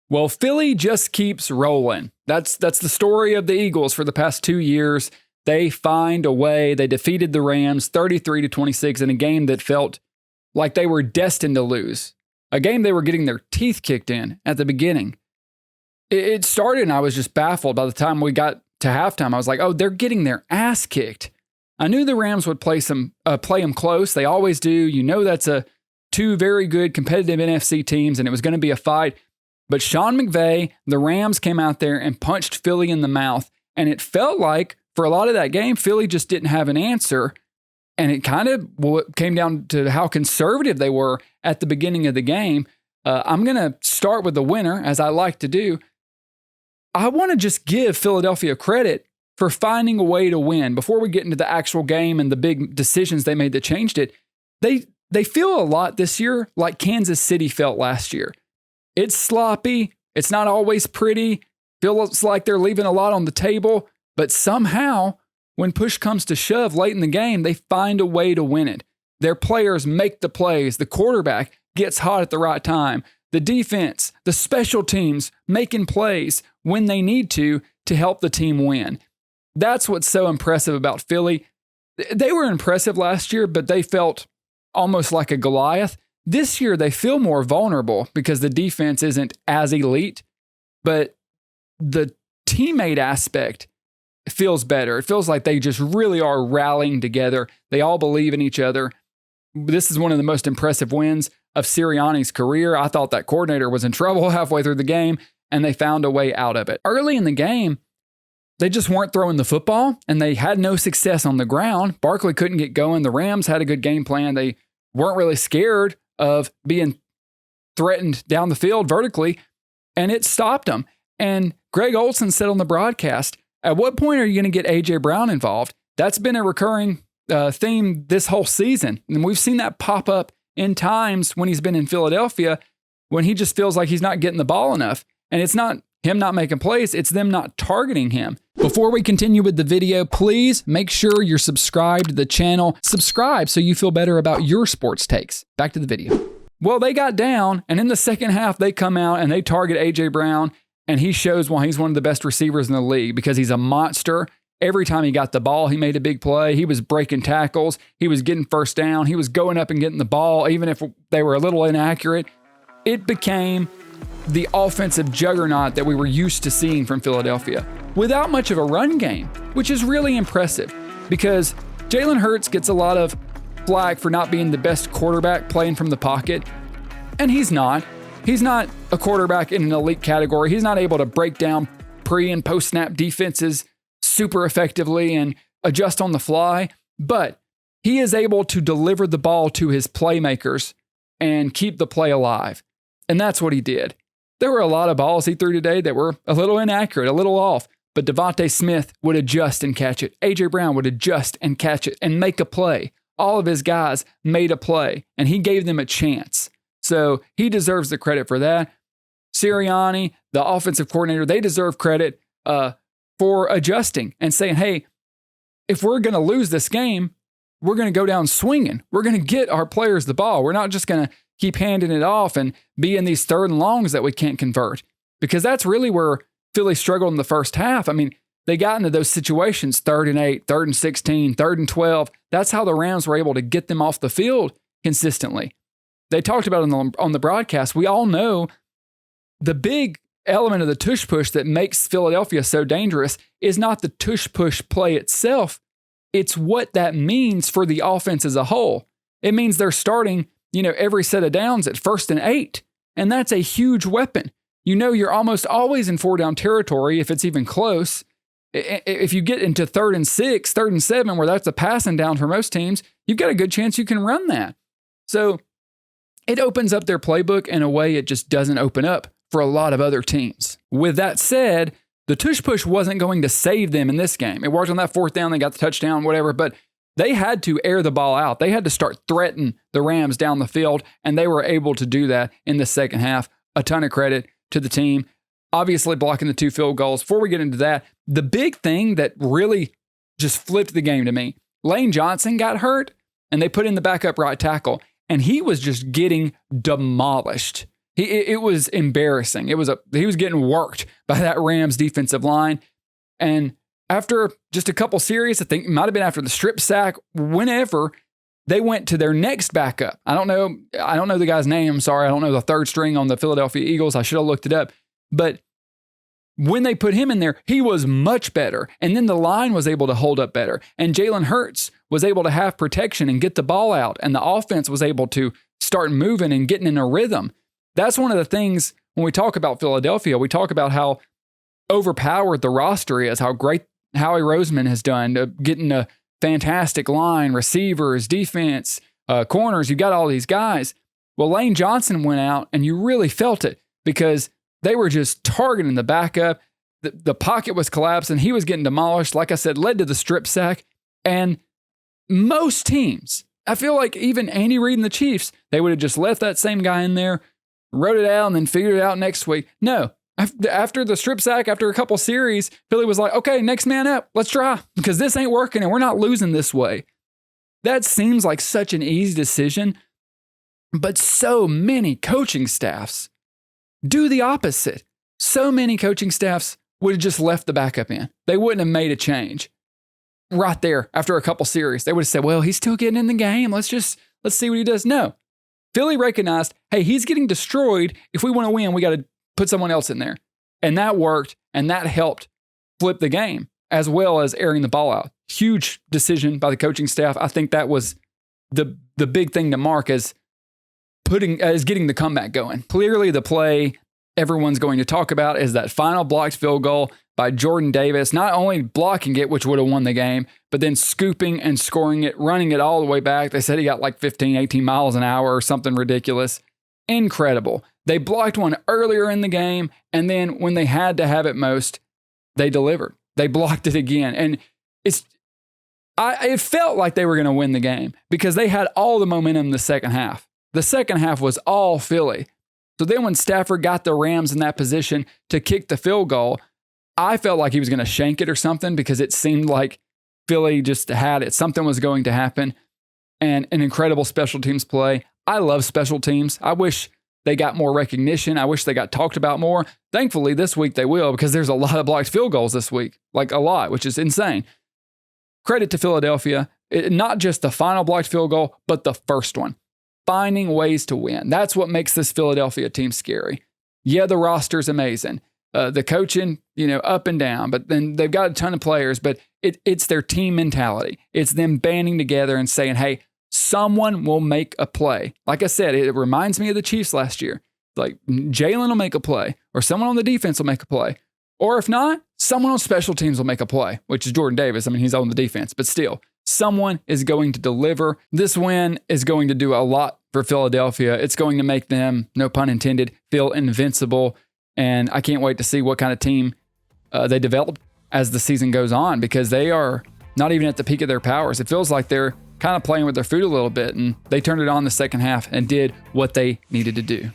Well, Philly just keeps rolling. That's the story of the Eagles for the past 2 years. They find a way. They defeated the Rams 33-26 in a game that felt like they were destined to lose. A game they were getting their teeth kicked in at the beginning. It started and I was just baffled. By the time we got to halftime, I was like, oh, they're getting their ass kicked. I knew the Rams would play them close. They always do. You know that's two very good competitive NFC teams, and it was going to be a fight. But Sean McVay, the Rams came out there and punched Philly in the mouth, and it felt like for a lot of that game, Philly just didn't have an answer, and it kind of came down to how conservative they were at the beginning of the game. I'm going to start with the winner, as I like to do. I want to just give Philadelphia credit for finding a way to win. Before we get into the actual game and the big decisions they made that changed it, they feel a lot this year like Kansas City felt last year. It's sloppy. It's not always pretty. Feels like they're leaving a lot on the table. But somehow, when push comes to shove late in the game, they find a way to win it. Their players make the plays. The quarterback gets hot at the right time. The defense, the special teams making plays when they need to help the team win. That's what's so impressive about Philly. They were impressive last year, but they felt almost like a Goliath. This year, they feel more vulnerable because the defense isn't as elite, but the teammate aspect feels better. It feels like they just really are rallying together. They all believe in each other. This is one of the most impressive wins of Sirianni's career. I thought that coordinator was in trouble halfway through the game, and they found a way out of it. Early in the game, they just weren't throwing the football, and they had no success on the ground. Barkley couldn't get going. The Rams had a good game plan. They weren't really scared of being threatened down the field vertically, and it stopped them. And Greg Olsen said on the broadcast, at what point are you going to get A.J. Brown involved? That's been a recurring theme this whole season. And we've seen that pop up in times when he's been in Philadelphia when he just feels like he's not getting the ball enough. And it's not him not making plays, it's them not targeting him. Before we continue with the video, please make sure you're subscribed to the channel. Subscribe so you feel better about your sports takes. Back to the video. Well, they got down, and in the second half, they come out and they target A.J. Brown, and he shows why he's one of the best receivers in the league because he's a monster. Every time he got the ball, he made a big play. He was breaking tackles. He was getting first down. He was going up and getting the ball, even if they were a little inaccurate. It became the offensive juggernaut that we were used to seeing from Philadelphia without much of a run game, which is really impressive because Jalen Hurts gets a lot of flack for not being the best quarterback playing from the pocket, and he's not. He's not a quarterback in an elite category. He's not able to break down pre- and post-snap defenses super effectively and adjust on the fly, but he is able to deliver the ball to his playmakers and keep the play alive. And that's what he did. There were a lot of balls he threw today that were a little inaccurate, a little off, but Devontae Smith would adjust and catch it. A.J. Brown would adjust and catch it and make a play. All of his guys made a play, and he gave them a chance. So he deserves the credit for that. Sirianni, the offensive coordinator, they deserve credit for adjusting and saying, hey, if we're going to lose this game, we're going to go down swinging. We're going to get our players the ball. We're not just going to keep handing it off and be in these third and longs that we can't convert, because that's really where Philly struggled in the first half. I mean, they got into those situations, 3rd and 8, 3rd and 16, 3rd and 12. That's how the Rams were able to get them off the field consistently. They talked about it on the broadcast. We all know the big element of the tush push that makes Philadelphia so dangerous is not the tush push play itself. It's what that means for the offense as a whole. It means they're starting, every set of downs at 1st and 8. And that's a huge weapon. You're almost always in 4-down territory if it's even close. If you get into 3rd and 6, 3rd and 7, where that's a passing down for most teams, you've got a good chance you can run that. So it opens up their playbook in a way it just doesn't open up for a lot of other teams. With that said, the tush push wasn't going to save them in this game. It worked on that 4th down, they got the touchdown, whatever, but they had to air the ball out. They had to start threatening the Rams down the field, and they were able to do that in the second half. A ton of credit to the team. Obviously blocking the 2 field goals. Before we get into that, the big thing that really just flipped the game to me, Lane Johnson got hurt, and they put in the backup right tackle, and he was just getting demolished. It was embarrassing. He was getting worked by that Rams defensive line. And after just a couple series, I think it might have been after the strip sack, whenever they went to their next backup. I don't know the guy's name. I'm sorry. I don't know the third string on the Philadelphia Eagles. I should have looked it up. But when they put him in there, he was much better. And then the line was able to hold up better. And Jalen Hurts was able to have protection and get the ball out. And the offense was able to start moving and getting in a rhythm. That's one of the things when we talk about Philadelphia, we talk about how overpowered the roster is, how great Howie Roseman has done, getting a fantastic line, receivers, defense, corners. You got all these guys. Well, Lane Johnson went out and you really felt it because they were just targeting the backup. The pocket was collapsing. He was getting demolished. Like I said, led to the strip sack. And most teams, I feel like even Andy Reid and the Chiefs, they would have just left that same guy in there, wrote it out, and then figured it out next week. No. After the strip sack, after a couple series, Philly was like, okay, next man up. Let's try because this ain't working and we're not losing this way. That seems like such an easy decision, but so many coaching staffs do the opposite. So many coaching staffs would have just left the backup in. They wouldn't have made a change right there after a couple series. They would have said, well, he's still getting in the game. Let's see what he does. No. Philly recognized, hey, he's getting destroyed. If we want to win, we got to put someone else in there. And that worked, and that helped flip the game, as well as airing the ball out. Huge decision by the coaching staff. I think that was the big thing to mark as getting the comeback going. Clearly, the play everyone's going to talk about is that final blocked field goal by Jordan Davis, not only blocking it, which would have won the game, but then scooping and scoring it, running it all the way back. They said he got like 15, 18 miles an hour or something ridiculous. Incredible. They blocked one earlier in the game, and then when they had to have it most, they delivered. They blocked it again. And it felt like they were going to win the game because they had all the momentum in the second half. The second half was all Philly. So then when Stafford got the Rams in that position to kick the field goal, I felt like he was going to shank it or something because it seemed like Philly just had it. Something was going to happen. And an incredible special teams play. I love special teams. I wish they got more recognition. I wish they got talked about more. Thankfully, this week they will because there's a lot of blocked field goals this week, like a lot, which is insane. Credit to Philadelphia. Not just the final blocked field goal, but the first one. Finding ways to win. That's what makes this Philadelphia team scary. Yeah, the roster's amazing. The coaching, up and down, but then they've got a ton of players, but it's their team mentality. It's them banding together and saying, hey, someone will make a play. Like I said, it reminds me of the Chiefs last year. Like Jalen will make a play, or someone on the defense will make a play. Or if not, someone on special teams will make a play, which is Jordan Davis. I mean, he's on the defense, but still, someone is going to deliver. This win is going to do a lot for Philadelphia. It's going to make them, no pun intended, feel invincible. And I can't wait to see what kind of team they develop as the season goes on, because they are not even at the peak of their powers. It feels like they're kind of playing with their food a little bit, and they turned it on the second half and did what they needed to do.